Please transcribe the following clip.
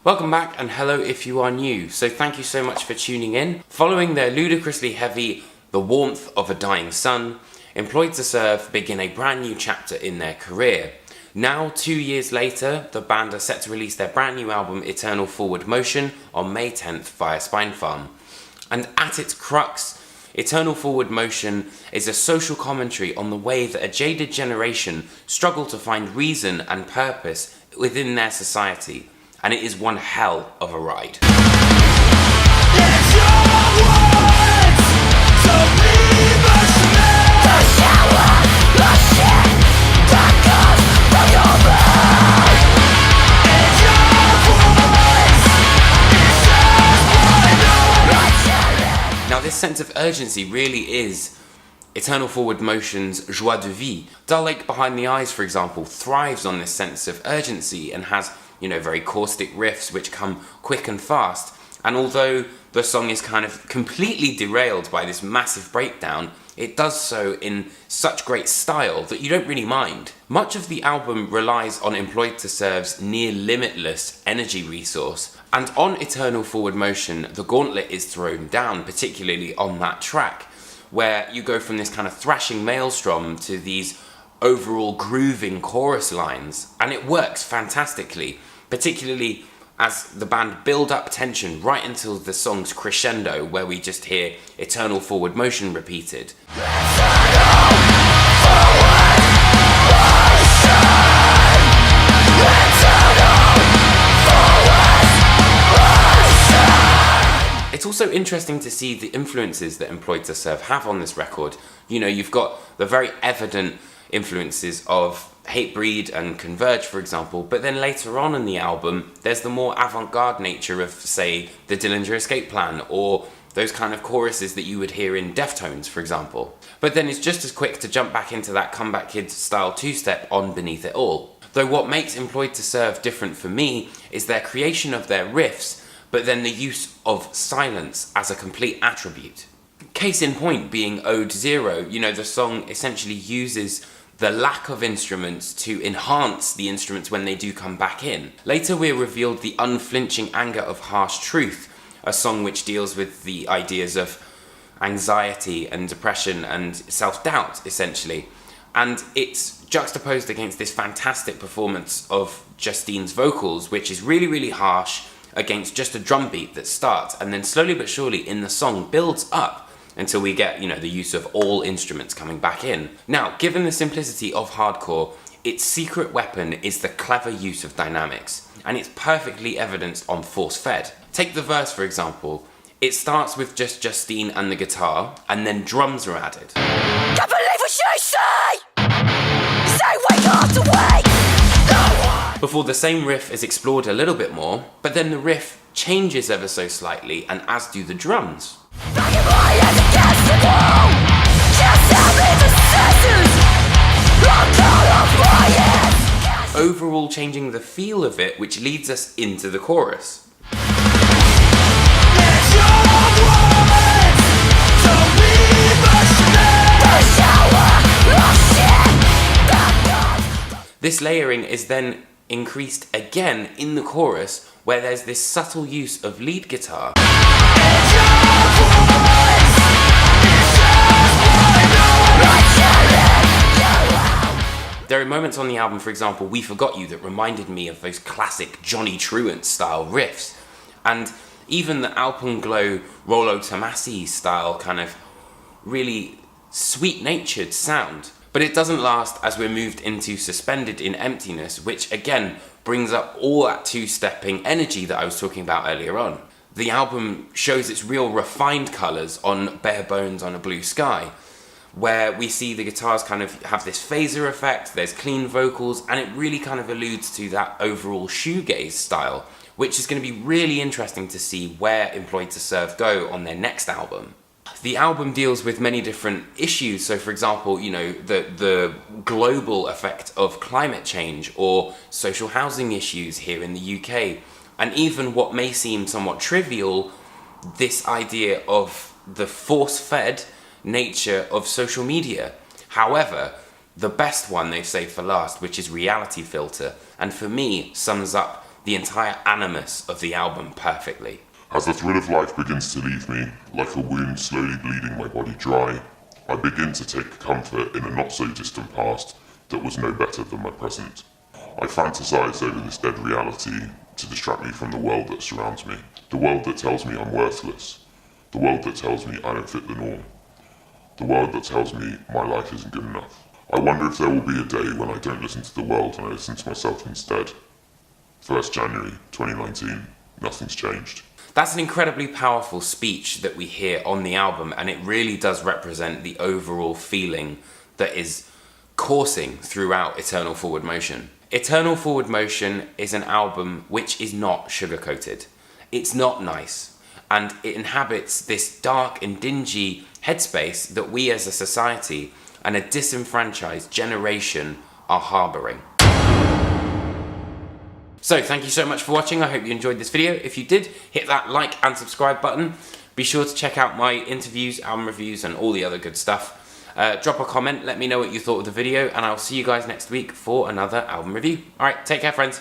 Welcome back and hello if you are new. So thank you so much for tuning in. Following their ludicrously heavy The Warmth of a Dying Sun, Employed to Serve begin a brand new chapter in their career. Now, 2 years later, the band are set to release their brand new album Eternal Forward Motion on May 10th via Spinefarm. And at its crux, Eternal Forward Motion is a social commentary on the way that a jaded generation struggle to find reason and purpose within their society. And it is one hell of a ride. It's your words to leave us made. The shower, the shit that comes from your brain. It's your voice, it says why not. Now this sense of urgency really is Eternal Forward Motion's joie de vivre. Dull Lake Behind the Eyes, for example, thrives on this sense of urgency and has, very caustic riffs which come quick and fast. And although the song is kind of completely derailed by this massive breakdown, it does so in such great style that you don't really mind. Much of the album relies on Employed to Serve's near limitless energy resource, and on Eternal Forward Motion, the gauntlet is thrown down, particularly on that track, where you go from this kind of thrashing maelstrom to these overall grooving chorus lines, and it works fantastically, particularly as the band build up tension right until the song's crescendo, where we just hear Eternal Forward Motion repeated. It's also interesting to see the influences that Employed to Serve have on this record. You've got the very evident influences of Hatebreed and Converge, for example, but then later on in the album, there's the more avant-garde nature of, say, the Dillinger Escape Plan, or those kind of choruses that you would hear in Deftones, for example. But then it's just as quick to jump back into that Comeback Kids style two-step on Beneath It All. Though what makes Employed to Serve different for me is their creation of their riffs, but then the use of silence as a complete attribute. Case in point being Ode Zero, the song essentially uses the lack of instruments to enhance the instruments when they do come back in. Later we're revealed the unflinching anger of Harsh Truth, a song which deals with the ideas of anxiety and depression and self-doubt, essentially. And it's juxtaposed against this fantastic performance of Justine's vocals, which is really, really harsh, against just a drum beat that starts and then slowly but surely in the song builds up until we get, the use of all instruments coming back in. Now, given the simplicity of hardcore, its secret weapon is the clever use of dynamics, and it's perfectly evidenced on Force Fed. Take the verse, for example. It starts with just Justine and the guitar, and then drums are added. Can't believe what she say! Say wake up to wake! Before the same riff is explored a little bit more, but then the riff changes ever so slightly, and as do the drums. Overall changing the feel of it, which leads us into the chorus. This layering is then increased again in the chorus, where there's this subtle use of lead guitar. There are moments on the album, for example, We Forgot You, that reminded me of those classic Johnny Truant style riffs. And even the Alpenglow Rollo Tomasi style kind of really sweet-natured sound. But it doesn't last as we're moved into Suspended in Emptiness, which again brings up all that two-stepping energy that I was talking about earlier on. The album shows its real refined colours on Bare Bones on a Blue Sky, where we see the guitars kind of have this phaser effect, there's clean vocals, and it really kind of alludes to that overall shoegaze style, which is going to be really interesting to see where Employed to Serve go on their next album. The album deals with many different issues, so for example, the global effect of climate change or social housing issues here in the UK, and even what may seem somewhat trivial, this idea of the force-fed nature of social media. However, the best one they've saved for last, which is Reality Filter, and for me sums up the entire animus of the album perfectly. As the thrill of life begins to leave me, like a wound slowly bleeding my body dry, I begin to take comfort in a not-so-distant past that was no better than my present. I fantasize over this dead reality to distract me from the world that surrounds me, the world that tells me I'm worthless, the world that tells me I don't fit the norm, the world that tells me my life isn't good enough. I wonder if there will be a day when I don't listen to the world and I listen to myself instead. 1st January 2019, nothing's changed. That's an incredibly powerful speech that we hear on the album, and it really does represent the overall feeling that is coursing throughout Eternal Forward Motion. Eternal Forward Motion is an album which is not sugar-coated. It's not nice, and it inhabits this dark and dingy headspace that we as a society and a disenfranchised generation are harbouring. So thank you so much for watching. I hope you enjoyed this video. If you did, hit that like and subscribe button. Be sure to check out my interviews, album reviews, and all the other good stuff. Drop a comment, let me know what you thought of the video, and I'll see you guys next week for another album review. Alright, take care, friends.